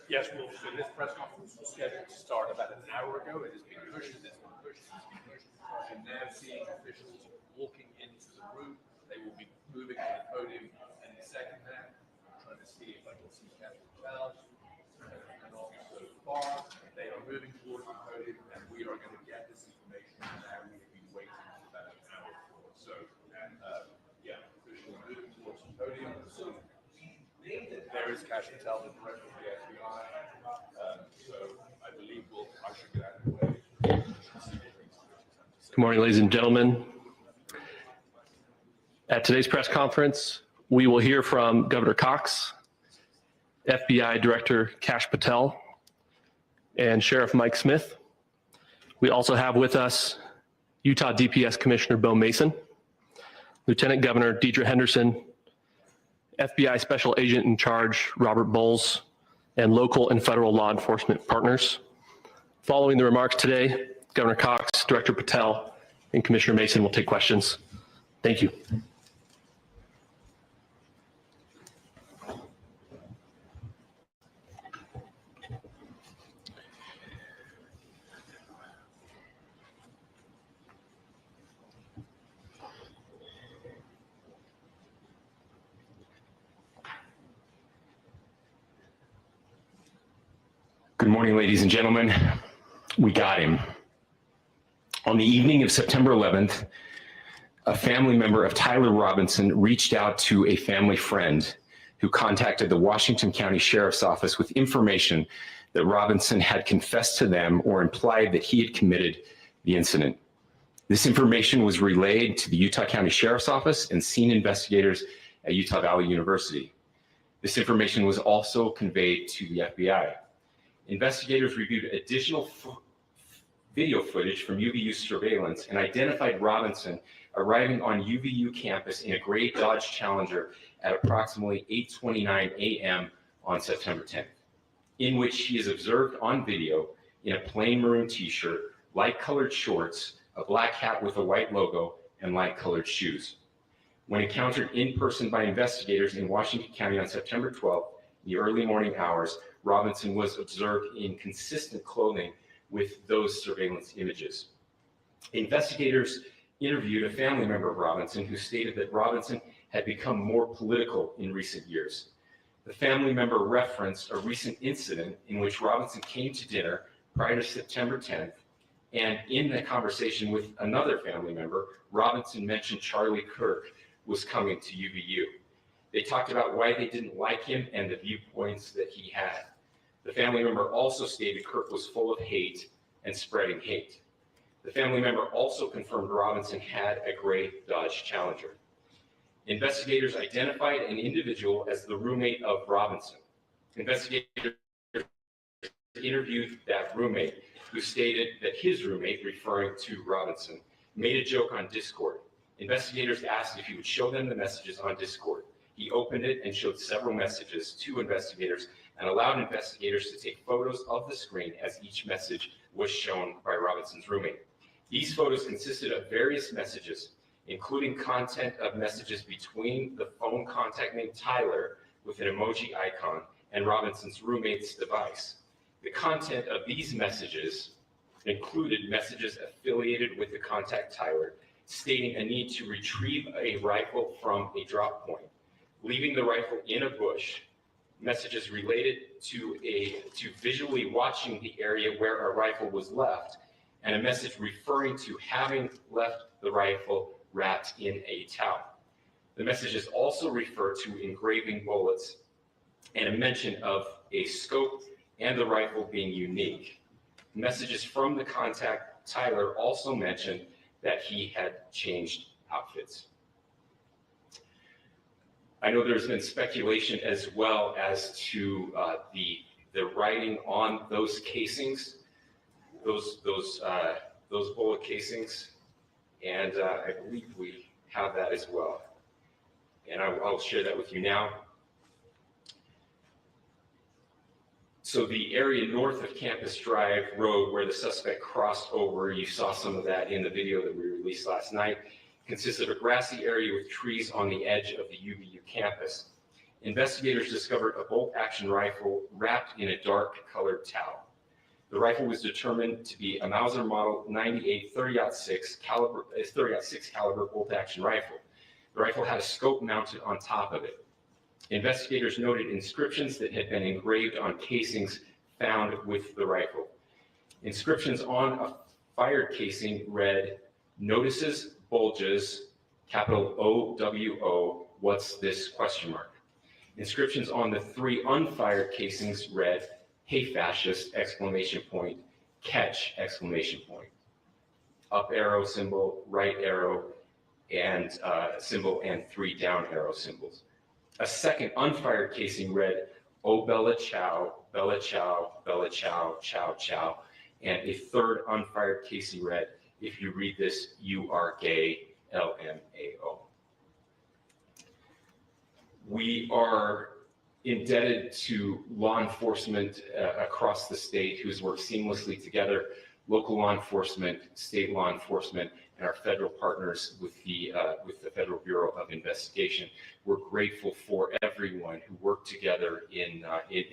Yes, well, so this press conference was scheduled to start about an hour ago. It has been pushed, it's been pushed, it's been pushed. I'm now seeing officials walking into the room. They will be moving to the podium in the second half. I'm trying to see if I can see Captain Charles and also Barr. They are moving towards the podium, and we are going to get this information now. We've been waiting for about an hour for. So, yeah, officials moving towards the podium. So, there is Cash Patel, the director of the FBI. So I believe I should get out of the way. Good morning, ladies and gentlemen. At today's press conference, we will hear from Governor Cox, FBI Director Cash Patel, and Sheriff Mike Smith. We also have with us Utah DPS Commissioner Bo Mason, Lieutenant Governor Deidre Henderson, FBI Special Agent in Charge Robert Bowles, and local and federal law enforcement partners. Following the remarks today, Governor Cox, Director Patel, and Commissioner Mason will take questions. Thank you. Good morning, ladies and gentlemen. We got him. On the evening of September 11th, a family member of Tyler Robinson reached out to a family friend who contacted the Washington County Sheriff's Office with information that Robinson had confessed to them or implied that he had committed the incident. This information was relayed to the Utah County Sheriff's Office and scene investigators at Utah Valley University. This information was also conveyed to the FBI. Investigators reviewed additional video footage from UVU surveillance and identified Robinson arriving on UVU campus in a gray Dodge Challenger at approximately 8:29 a.m. on September 10th, in which he is observed on video in a plain maroon t-shirt, light-colored shorts, a black hat with a white logo, and light-colored shoes. When encountered in person by investigators in Washington County on September 12th, in the early morning hours, Robinson was observed in consistent clothing with those surveillance images. Investigators interviewed a family member of Robinson who stated that Robinson had become more political in recent years. The family member referenced a recent incident in which Robinson came to dinner prior to September 10th, and in the conversation with another family member, Robinson mentioned Charlie Kirk was coming to UVU. They talked about why they didn't like him and the viewpoints that he had. The family member also stated Kirk was full of hate and spreading hate. The family member also confirmed Robinson had a gray Dodge Challenger. Investigators identified an individual as the roommate of Robinson. Investigators interviewed that roommate, who stated that his roommate, referring to Robinson, made a joke on Discord. Investigators asked if he would show them the messages on Discord. He opened it and showed several messages to investigators and allowed investigators to take photos of the screen as each message was shown by Robinson's roommate. These photos consisted of various messages, including content of messages between the phone contact named Tyler with an emoji icon and Robinson's roommate's device. The content of these messages included messages affiliated with the contact Tyler, stating a need to retrieve a rifle from a drop point, leaving the rifle in a bush, messages related to visually watching the area where a rifle was left, and a message referring to having left the rifle wrapped in a towel. The messages also refer to engraving bullets and a mention of a scope and the rifle being unique. Messages from the contact Tyler also mentioned that he had changed outfits. I know there's been speculation as well as to the writing on those casings, those bullet casings, and I believe we have that as well. And I'll share that with you now. So the area north of Campus Drive Road where the suspect crossed over, you saw some of that in the video that we released last night, consists of a grassy area with trees on the edge of the UVU campus. Investigators discovered a bolt-action rifle wrapped in a dark-colored towel. The rifle was determined to be a Mauser Model 98 30-06 caliber bolt-action rifle. The rifle had a scope mounted on top of it. Investigators noted inscriptions that had been engraved on casings found with the rifle. Inscriptions on a fired casing read, "Notices, bulges, capital O-W-O, what's this, question mark." Inscriptions on the 3 unfired casings read, "Hey fascist, exclamation point, catch, exclamation point." Up arrow symbol, right arrow, and symbol, and 3 down arrow symbols. A second unfired casing read, "Oh Bella Chow, Bella Chow, Bella Chow, Chow Chow." And a third unfired casing read, "If you read this, you are gay, LMAO." We are indebted to law enforcement across the state who's worked seamlessly together, local law enforcement, state law enforcement, and our federal partners with the Federal Bureau of Investigation. We're grateful for everyone who worked together in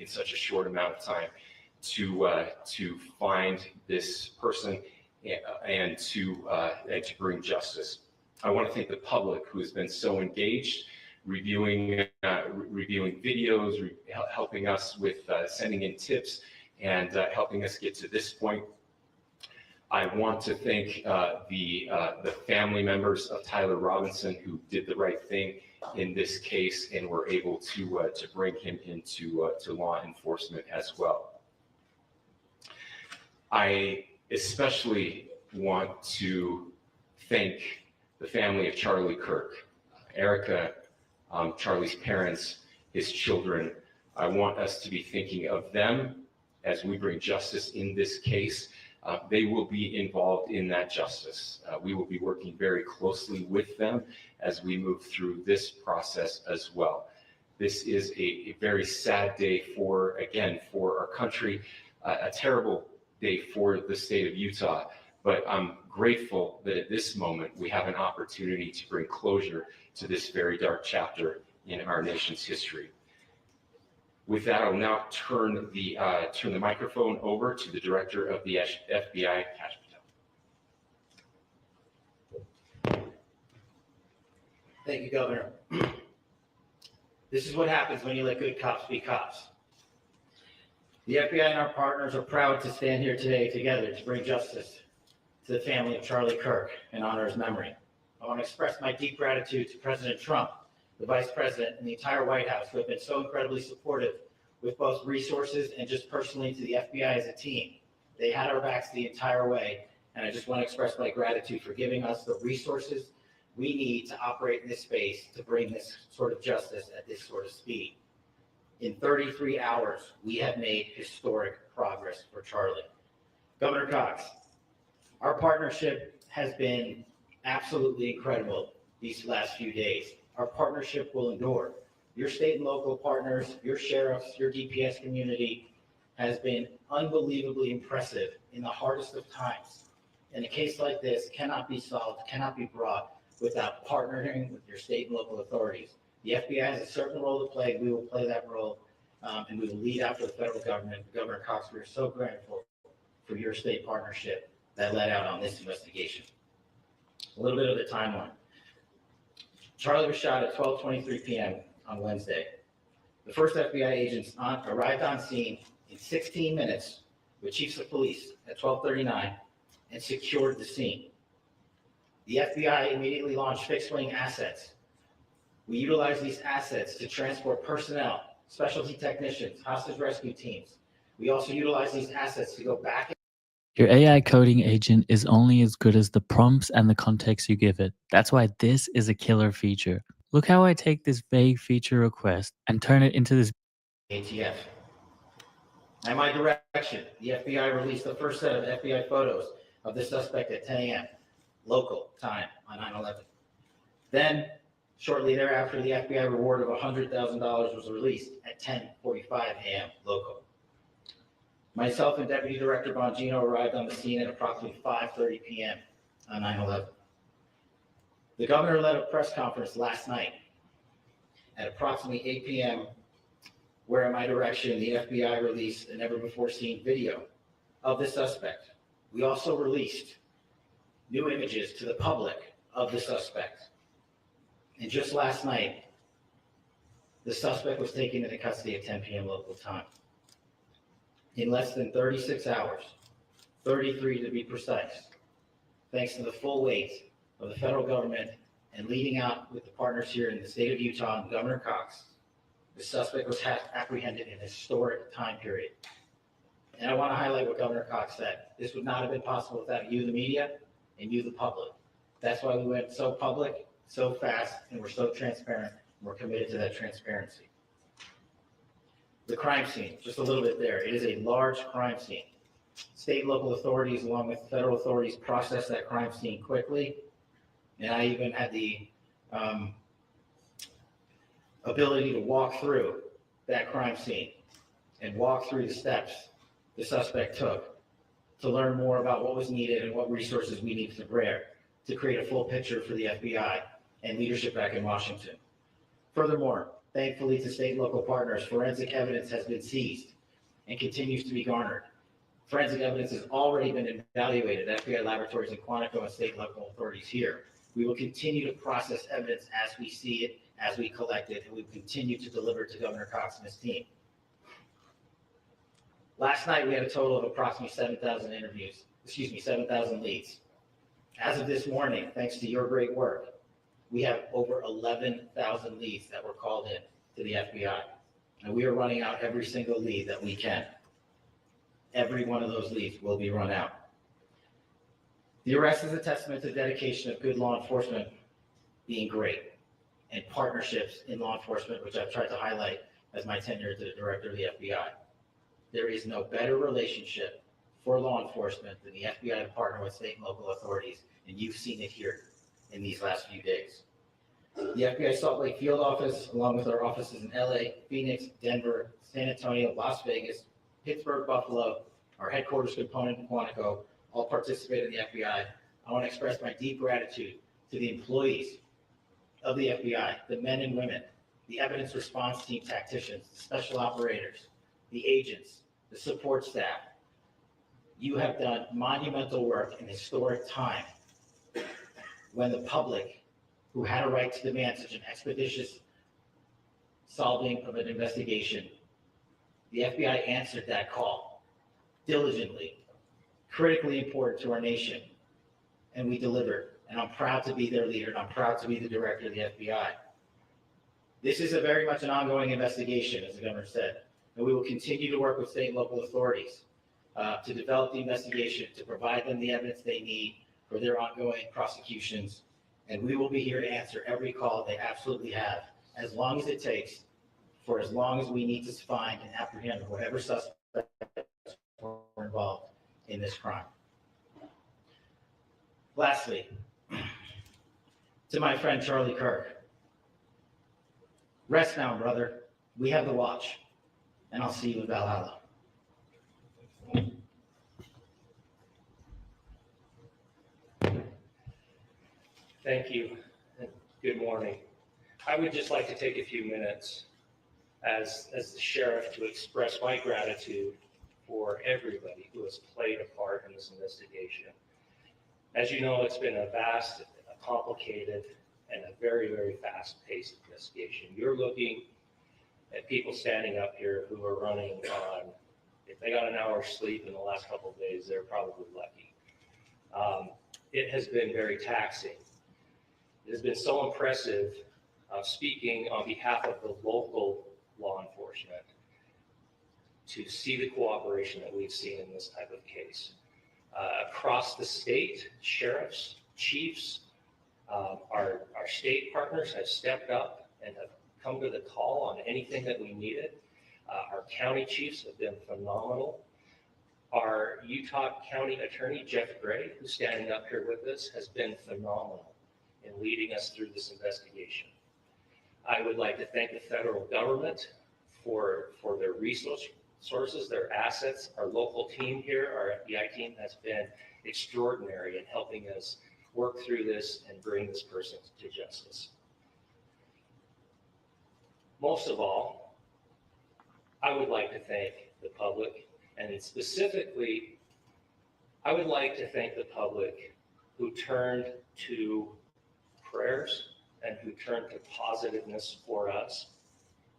such a short amount of time to find this person and to bring justice. I want to thank the public who has been so engaged, reviewing videos, helping us with sending in tips, and helping us get to this point. I want to thank the family members of Tyler Robinson who did the right thing in this case and were able to bring him into to law enforcement as well. I especially want to thank the family of Charlie Kirk, Erica, Charlie's parents, his children. I want us to be thinking of them as we bring justice in this case. They will be involved in that justice. We will be working very closely with them as we move through this process as well. This is a very sad day for our country, a terrible day for the state of Utah, but I'm grateful that at this moment we have an opportunity to bring closure to this very dark chapter in our nation's history. With that, I'll now turn the microphone over to the Director of the FBI, Kash Patel. Thank you, Governor. This is what happens when you let good cops be cops. The FBI and our partners are proud to stand here today together to bring justice to the family of Charlie Kirk and honor his memory. I want to express my deep gratitude to President Trump, the Vice President, and the entire White House who have been so incredibly supportive with both resources and just personally to the FBI as a team. They had our backs the entire way, and I just want to express my gratitude for giving us the resources we need to operate in this space to bring this sort of justice at this sort of speed. In 33 hours, we have made historic progress for Charlie. Governor Cox, our partnership has been absolutely incredible these last few days. Our partnership will endure. Your state and local partners, your sheriffs, your DPS community has been unbelievably impressive in the hardest of times. And a case like this cannot be solved, cannot be brought without partnering with your state and local authorities. The FBI has a certain role to play. We will play that role, and we will lead after the federal government. Governor Cox, we are so grateful for your state partnership that led out on this investigation. A little bit of the timeline. Charlie was shot at 12:23 p.m. on Wednesday. The first FBI agents arrived on scene in 16 minutes with chiefs of police at 12:39 and secured the scene. The FBI immediately launched fixed-wing assets. We utilized these assets to transport personnel, specialty technicians, hostage rescue teams. We also utilized these assets to go back. Your AI coding agent is only as good as the prompts and the context you give it. That's why this is a killer feature. Look how I take this vague feature request and turn it into this ATF. At my direction, the FBI released the first set of FBI photos of the suspect at 10 a.m. local time on 9/11. Then, shortly thereafter, the FBI reward of $100,000 was released at 10:45 a.m. local. Myself and Deputy Director Bongino arrived on the scene at approximately 5:30 p.m. on 9/11. The governor led a press conference last night at approximately 8 p.m., where at my direction, the FBI released a never-before-seen video of the suspect. We also released new images to the public of the suspect. And just last night, the suspect was taken into custody at 10 p.m. local time. In less than 36 hours, 33 to be precise, thanks to the full weight of the federal government and leading out with the partners here in the state of Utah and Governor Cox, the suspect was apprehended in a historic time period. And I want to highlight what Governor Cox said. This would not have been possible without you, the media, and you, the public. That's why we went so public, so fast, and we're so transparent, and we're committed to that transparency. The crime scene, just a little bit there. It is a large crime scene. State and local authorities, along with federal authorities, processed that crime scene quickly. And I even had the ability to walk through that crime scene and walk through the steps the suspect took to learn more about what was needed and what resources we needed to bear to create a full picture for the FBI and leadership back in Washington. Furthermore, thankfully to state and local partners, forensic evidence has been seized and continues to be garnered. Forensic evidence has already been evaluated at FBI laboratories in Quantico and state and local authorities here. We will continue to process evidence as we see it, as we collect it, and we will continue to deliver to Governor Cox and his team. Last night, we had a total of approximately 7,000 leads. As of this morning, thanks to your great work, we have over 11,000 leads that were called in to the FBI. And we are running out every single lead that we can. Every one of those leads will be run out. The arrest is a testament to the dedication of good law enforcement being great and partnerships in law enforcement, which I've tried to highlight as my tenure as the director of the FBI. There is no better relationship for law enforcement than the FBI to partner with state and local authorities, and you've seen it here in these last few days. The FBI Salt Lake Field Office, along with our offices in LA, Phoenix, Denver, San Antonio, Las Vegas, Pittsburgh, Buffalo, our headquarters component in Quantico, all participate in the FBI. I want to express my deep gratitude to the employees of the FBI, the men and women, the evidence response team tacticians, the special operators, the agents, the support staff. You have done monumental work in historic time when the public, who had a right to demand such an expeditious solving of an investigation, the FBI answered that call diligently, critically important to our nation, and we delivered. And I'm proud to be their leader, and I'm proud to be the director of the FBI. This is a very much an ongoing investigation, as the governor said, and we will continue to work with state and local authorities to develop the investigation, to provide them the evidence they need for their ongoing prosecutions. And we will be here to answer every call they absolutely have, as long as it takes, for as long as we need to find and apprehend whatever suspects were involved in this crime. Lastly, to my friend Charlie Kirk, rest now, brother. We have the watch, and I'll see you in Valhalla. Thank you, and good morning. I would just like to take a few minutes as the sheriff to express my gratitude for everybody who has played a part in this investigation. As you know, it's been a vast, a complicated, and a very, very fast-paced investigation. You're looking at people standing up here who are running on, if they got an hour's sleep in the last couple of days, they're probably lucky. It has been very taxing. It has been so impressive, speaking on behalf of the local law enforcement, to see the cooperation that we've seen in this type of case. Across the state, sheriffs, chiefs, our state partners have stepped up and have come to the call on anything that we needed. Our county chiefs have been phenomenal. Our Utah County Attorney, Jeff Gray, who's standing up here with us, has been phenomenal in leading us through this investigation. I would like to thank the federal government for their resources, their assets. Our local team here, our FBI team, has been extraordinary in helping us work through this and bring this person to justice. Most of all, I would like to thank the public, and specifically, I would like to thank the public who turned to prayers and who turned to positiveness for us.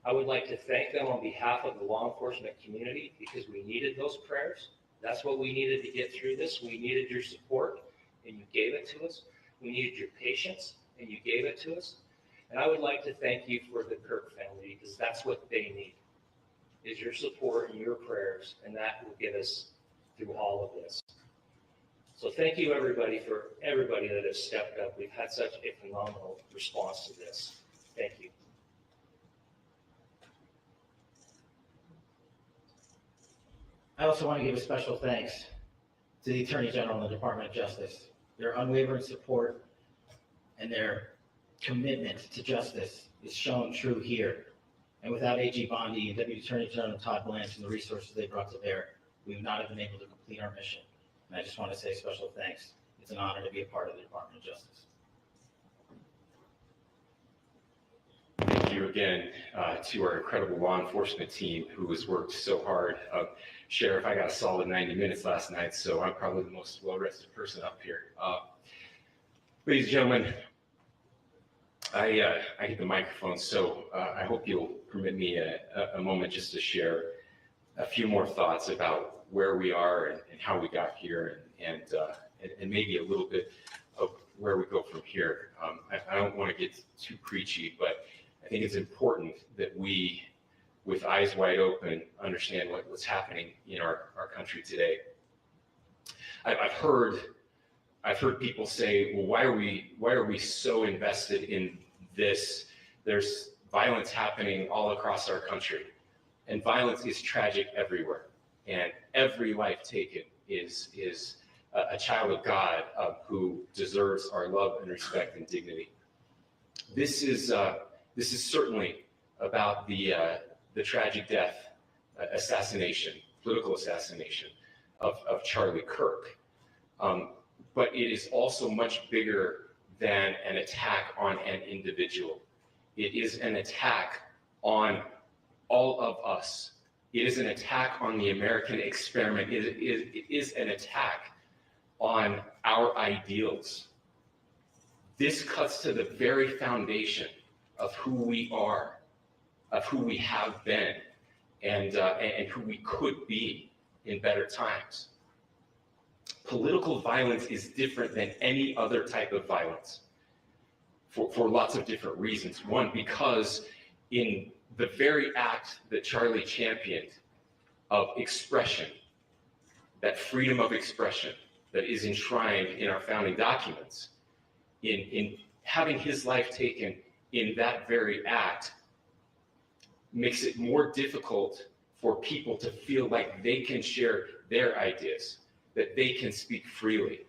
I would like to thank them on behalf of the law enforcement community, because we needed those prayers. That's what we needed to get through this. We needed your support, and you gave it to us. We needed your patience, and you gave it to us. And I would like to thank you for the Kirk family, because that's what they need, is your support and your prayers, and that will get us through all of this. So thank you, everybody, for everybody that has stepped up. We've had such a phenomenal response to this. Thank you. I also want to give a special thanks to the Attorney General and the Department of Justice. Their unwavering support and their commitment to justice is shown true here. And without AG Bondi and Deputy Attorney General Todd Blanche and the resources they brought to bear, we would not have been able to complete our mission. And I just want to say special thanks. It's an honor to be a part of the Department of Justice. Thank you again to our incredible law enforcement team who has worked so hard. Sheriff, I got a solid 90 minutes last night, so I'm probably the most well-rested person up here. Ladies and gentlemen, I hit the microphone, so I hope you'll permit me a moment just to share a few more thoughts about where we are and how we got here, and maybe a little bit of where we go from here. I don't want to get too preachy, but I think it's important that we, with eyes wide open, understand what's happening in our country today. I've heard people say, well, why are we so invested in this? There's violence happening all across our country, and violence is tragic everywhere, and every life taken is a child of God who deserves our love and respect and dignity. This is certainly about the tragic death, political assassination of Charlie Kirk. But it is also much bigger than an attack on an individual. It is an attack on all of us. It is an attack on the American experiment. It is an attack on our ideals. This cuts to the very foundation of who we are, of who we have been, and who we could be in better times. Political violence is different than any other type of violence for lots of different reasons. One, because in the very act that Charlie championed of expression, that freedom of expression that is enshrined in our founding documents, in having his life taken in that very act, makes it more difficult for people to feel like they can share their ideas, that they can speak freely.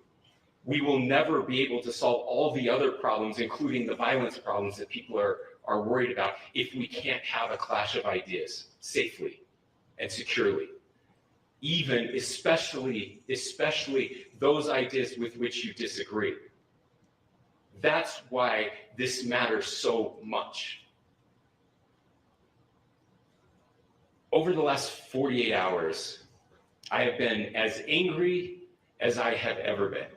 We will never be able to solve all the other problems, including the violence problems that people are worried about, if we can't have a clash of ideas safely and securely. Especially those ideas with which you disagree. That's why this matters so much. Over the last 48 hours, I have been as angry as I have ever been,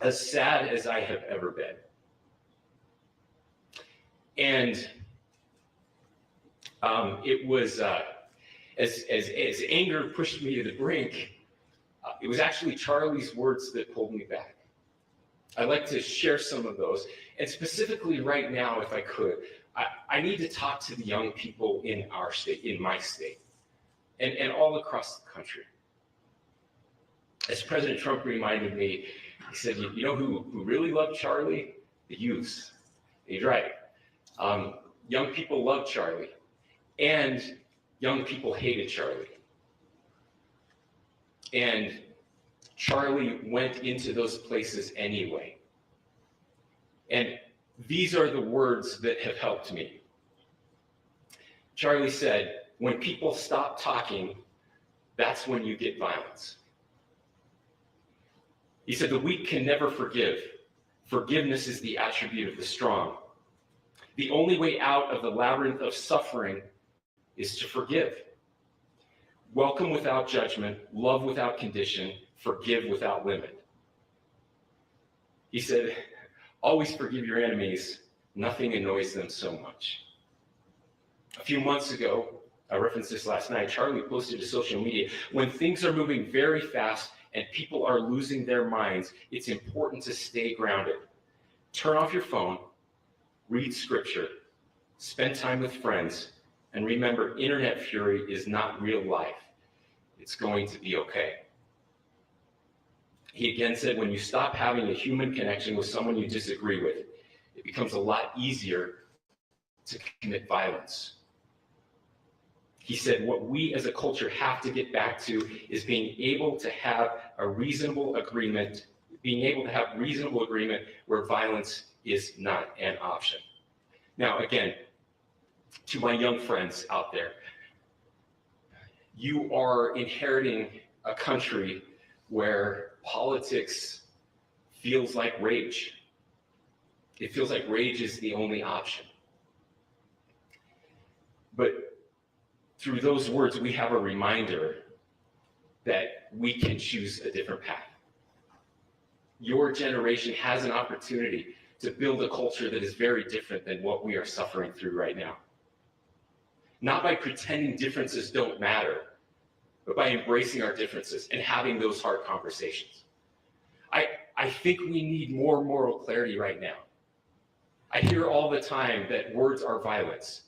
as sad as I have ever been. And it was, as anger pushed me to the brink, it was actually Charlie's words that pulled me back. I'd like to share some of those. And specifically right now, if I could, I need to talk to the young people in our state, in my state, and all across the country. As President Trump reminded me, he said, you know who really loved Charlie? The youth. He's right. Young people loved Charlie, and young people hated Charlie. And Charlie went into those places anyway. And these are the words that have helped me. Charlie said, when people stop talking, that's when you get violence. He said, the weak can never forgive. Forgiveness is the attribute of the strong. The only way out of the labyrinth of suffering is to forgive. Welcome without judgment, love without condition, forgive without limit. He said, always forgive your enemies. Nothing annoys them so much. A few months ago, I referenced this last night, Charlie posted to social media, when things are moving very fast and people are losing their minds, it's important to stay grounded. Turn off your phone, read scripture, spend time with friends, and remember, internet fury is not real life. It's going to be okay. He again said, when you stop having a human connection with someone you disagree with, it becomes a lot easier to commit violence. He said, what we as a culture have to get back to is being able to have a reasonable agreement, where violence is not an option. Now, again, to my young friends out there, you are inheriting a country where politics feels like rage. It feels like rage is the only option. But through those words, we have a reminder that we can choose a different path. Your generation has an opportunity to build a culture that is very different than what we are suffering through right now. Not by pretending differences don't matter, but by embracing our differences and having those hard conversations. I think we need more moral clarity right now. I hear all the time that words are violence.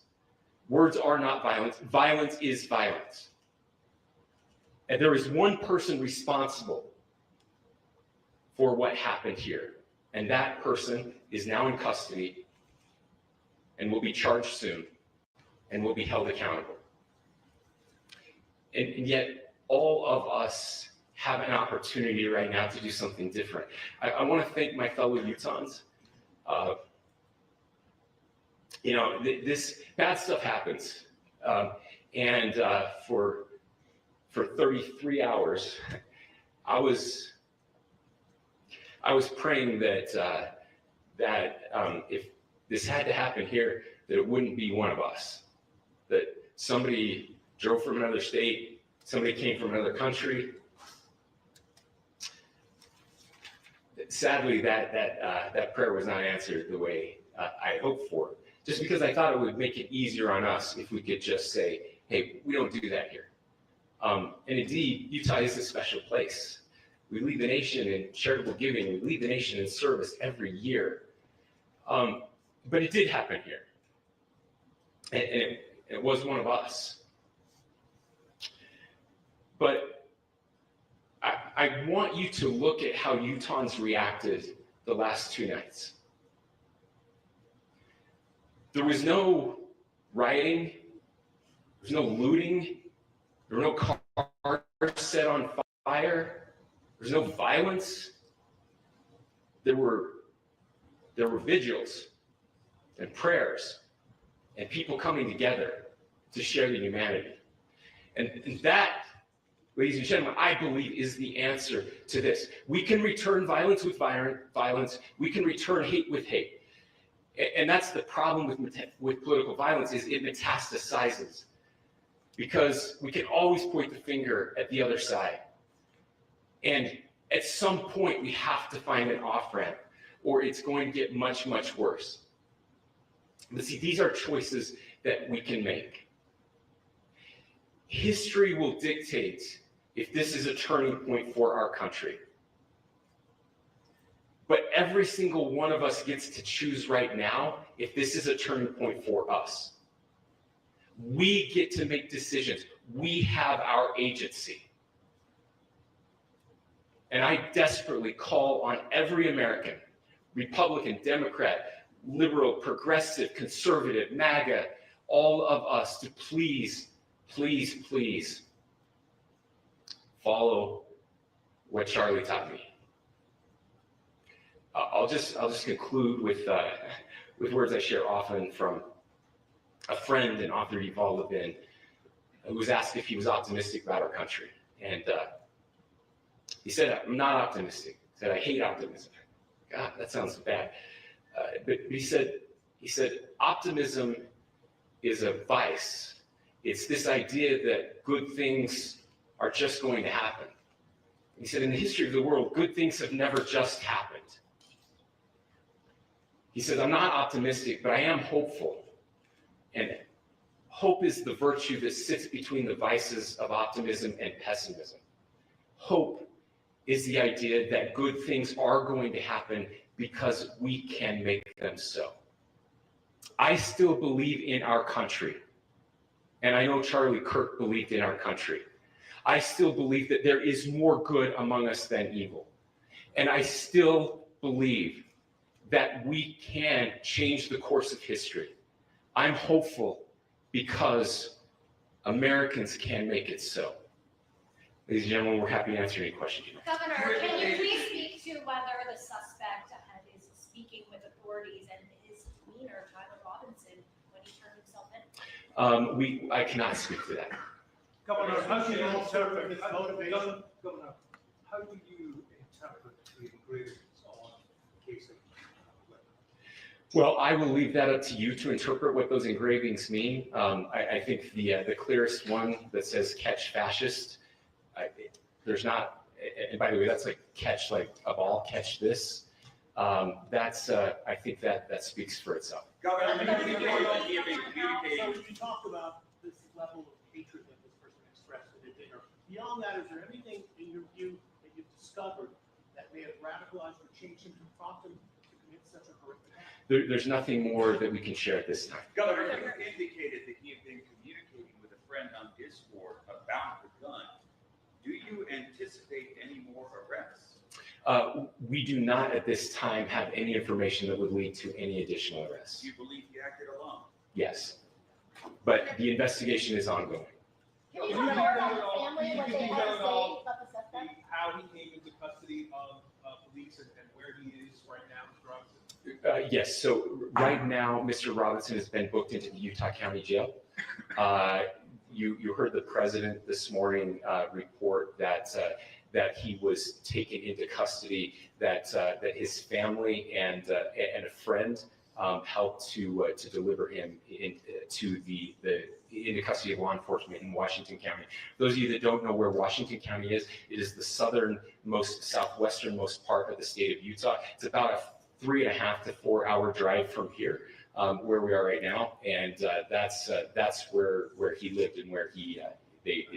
Words are not violence. Violence is violence. And there is one person responsible for what happened here. And that person is now in custody and will be charged soon and will be held accountable. And yet, all of us have an opportunity right now to do something different. I want to thank my fellow Utahns. This bad stuff happens. For 33 hours, I was praying that if this had to happen here, that it wouldn't be one of us. That somebody drove from another state, somebody came from another country. Sadly, that prayer was not answered the way I hoped for. Just because I thought it would make it easier on us if we could just say, hey, we don't do that here. And indeed, Utah is a special place. We lead the nation in charitable giving. We lead the nation in service every year. But it did happen here. And it was one of us. But I want you to look at how Utahns reacted the last 2 nights. There was no rioting. There was no looting. There were no cars set on fire. There was no violence. There were vigils and prayers and people coming together to share the humanity. And that, ladies and gentlemen, I believe is the answer to this. We can return violence with violence. We can return hate with hate. And that's the problem with political violence, is it metastasizes. Because we can always point the finger at the other side. And at some point, we have to find an off-ramp, or it's going to get much, much worse. But see, these are choices that we can make. History will dictate if this is a turning point for our country. But every single one of us gets to choose right now if this is a turning point for us. We get to make decisions. We have our agency. And I desperately call on every American, Republican, Democrat, liberal, progressive, conservative, MAGA, all of us to please, please, please follow what Charlie taught me. I'll just conclude with words I share often from a friend and author, Yuval Levin, who was asked if he was optimistic about our country. And he said, I'm not optimistic. He said, I hate optimism. God, that sounds bad. But he said, optimism is a vice. It's this idea that good things are just going to happen. He said, in the history of the world, good things have never just happened. He says, I'm not optimistic, but I am hopeful. And hope is the virtue that sits between the vices of optimism and pessimism. Hope is the idea that good things are going to happen because we can make them so. I still believe in our country. And I know Charlie Kirk believed in our country. I still believe that there is more good among us than evil. And I still believe that we can change the course of history. I'm hopeful because Americans can make it so. Ladies and gentlemen, we're happy to answer any questions you have. Governor, can you please speak to whether the suspect is speaking with authorities I cannot speak to that. Governor, how do you interpret this motivation? Governor, how do you interpret the engravings on the case of Well, I will leave that up to you to interpret what those engravings mean. I think the clearest one that says "catch fascist," there's not. And by the way, that's like catch like a ball, catch this. I think that speaks for itself. Governor, you talked about this level of hatred that this person expressed at a dinner. Beyond that, is there anything in your view that you've discovered that may have radicalized or changed him to prompt him to commit such a horrific act? There's nothing more that we can share at this time. Governor, you indicated that he had been communicating with a friend on Discord about the gun. Do you anticipate any more arrests? We do not at this time have any information that would lead to any additional arrests. Do you believe he acted alone? Yes, but the investigation is ongoing. Can you talk more about the family, what they had to say about the suspect? How he came into custody of police and where he is right now with drugs? Yes, so right now, Mr. Robinson has been booked into the Utah County Jail. You heard the president this morning report that he was taken into custody, that his family and a friend helped to deliver him into custody of law enforcement in Washington County. Those of you that don't know where Washington County is, it is the southernmost, southwesternmost part of the state of Utah. It's about a 3.5 to 4 hour drive from here, where we are right now, and that's where he lived and where they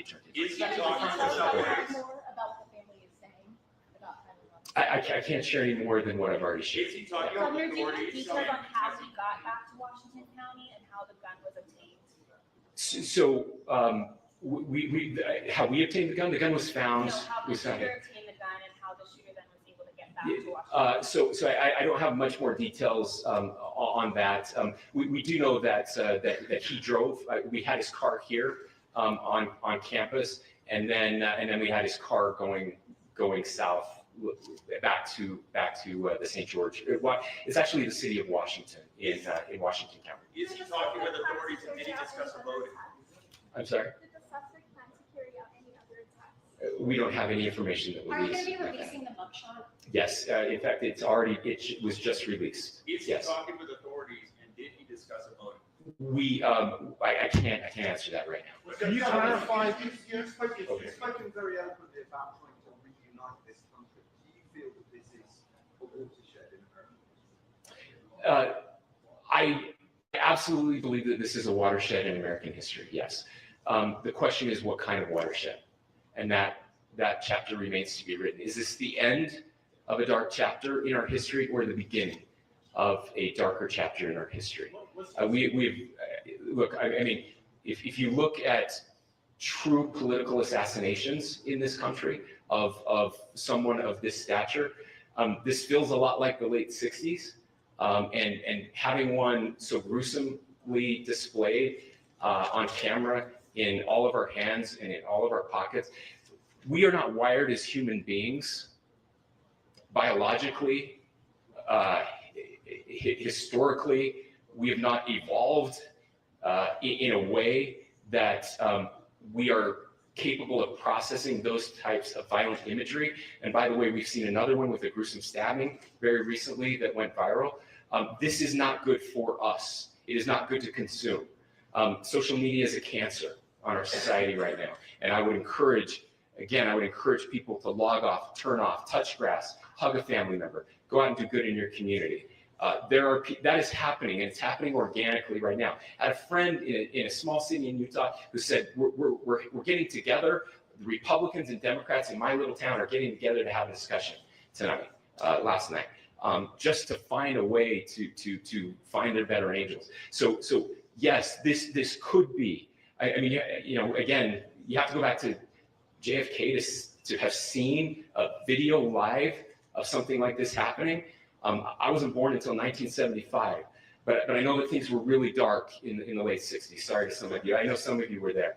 turned him. Is he Can you talking tell us about more about what the family is saying about I can't share any more than what I've already shared. Is he talking that? about Governor, do you have authorities? details on how he got back to Washington County and how the gun was obtained? So how we obtained the gun? The gun was found. How the Was found. shooter obtained the gun and how the shooter then was able to get back to Washington? So I don't have much more details on that. We do know that he drove. We had his car here on campus, and then we had his car going south back to the St. George. It's actually the city of Washington in Washington County. Is he talking with authorities and did he discuss a motive? I'm sorry. Did the suspect plan to carry out any other attacks? We don't have any information that Are you released. going to be releasing the mugshot? Yes, in fact, it was just released. Is he Yes. talking with authorities and did he discuss a motive? I can't answer that right now. Can you clarify? You've spoken Okay. very eloquently about trying to reunite this country. Do you feel that this is a watershed in American history? I absolutely believe that this is a watershed in American history, yes. The question is what kind of watershed? And that chapter remains to be written. Is this the end of a dark chapter in our history or the beginning of a darker chapter in our history? Look, I mean, if you look at true political assassinations in this country of someone of this stature, this feels a lot like the late 60s. And having one so gruesomely displayed on camera in all of our hands and in all of our pockets, we are not wired as human beings biologically, historically. We have not evolved in a way that we are capable of processing those types of violent imagery. And by the way, we've seen another one with a gruesome stabbing very recently that went viral. This is not good for us. It is not good to consume. Social media is a cancer on our society right now. And I would encourage people to log off, turn off, touch grass, hug a family member, go out and do good in your community. That is happening, and it's happening organically right now. I had a friend in a small city in Utah who said, we're getting together, the Republicans and Democrats in my little town are getting together to have a discussion last night, just to find a way to find their better angels. So yes, this could be, I mean, again, you have to go back to JFK to have seen a video live of something like this happening. I wasn't born until 1975, but I know that things were really dark in the late 60s. Sorry to some of you. I know some of you were there.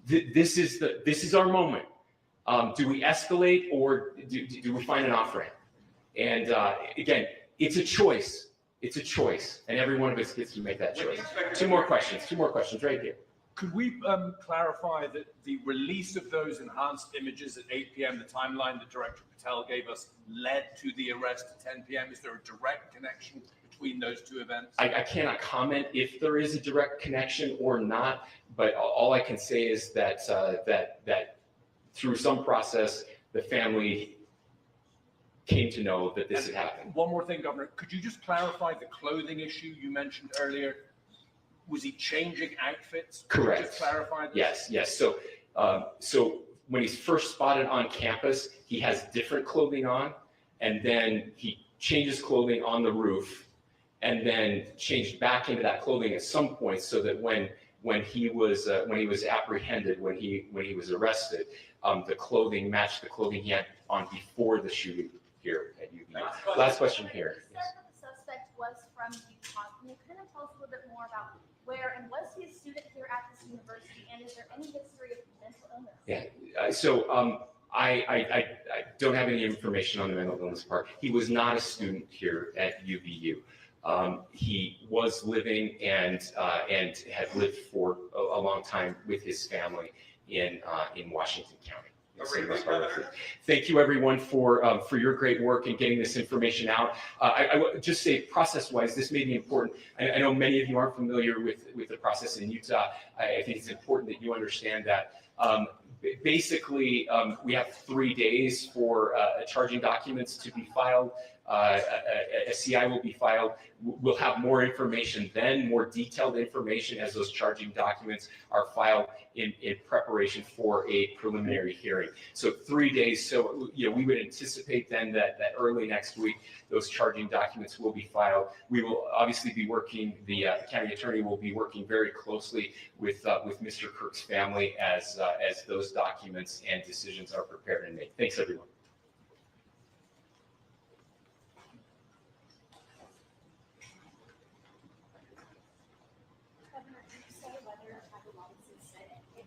This is our moment. Do we escalate or do we find an off ramp? And again, it's a choice. It's a choice, and every one of us gets to make that choice. Two more questions right here. Could we clarify that the release of those enhanced images at 8 p.m., the timeline that Director Patel gave us, led to the arrest at 10 p.m.? Is there a direct connection between those two events? I cannot comment if there is a direct connection or not, but all I can say is that that through some process, the family came to know that this had happened. One more thing, Governor, could you just clarify the clothing issue you mentioned earlier? Was he changing outfits? Correct. Could you just clarify this? Yes. So when he's first spotted on campus, he has different clothing on, and then he changes clothing on the roof, and then changed back into that clothing at some point, so that when he was apprehended, when he was arrested, the clothing matched the clothing he had on before the shooting here at UVU. Last question here. You said that the suspect was from Utah. Can you kind of tell us a little bit more about where, and was he a student here at this university, and is there any history of mental illness? Yeah. So I don't have any information on the mental illness part. He was not a student here at UVU. He was living and had lived for a long time with his family in Washington County. Thank you, everyone, for your great work in getting this information out. I would just say, process-wise, this may be important. I know many of you aren't familiar with the process in Utah. I think it's important that you understand that. Basically, we have 3 days for charging documents to be filed. A CI will be filed. We'll have more information then, more detailed information as those charging documents are filed in preparation for a preliminary hearing. So 3 days. So we would anticipate then that early next week those charging documents will be filed. We will obviously be working. The county attorney will be working very closely with Mr. Kirk's family as those documents and decisions are prepared and made. Thanks, everyone. Governor, can you say whether Charlie Robinson said anything?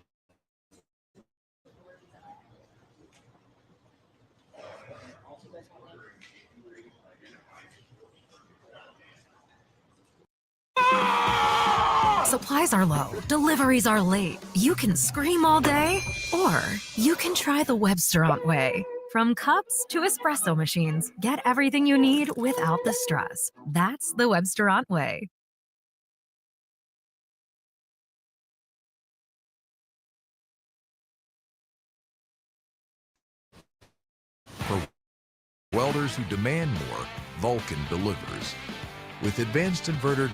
Supplies are low, deliveries are late. You can scream all day, or you can try the Webstaurant way. From cups to espresso machines, get everything you need without the stress. That's the Webstaurant way. For welders who demand more, Vulcan delivers. With advanced inverter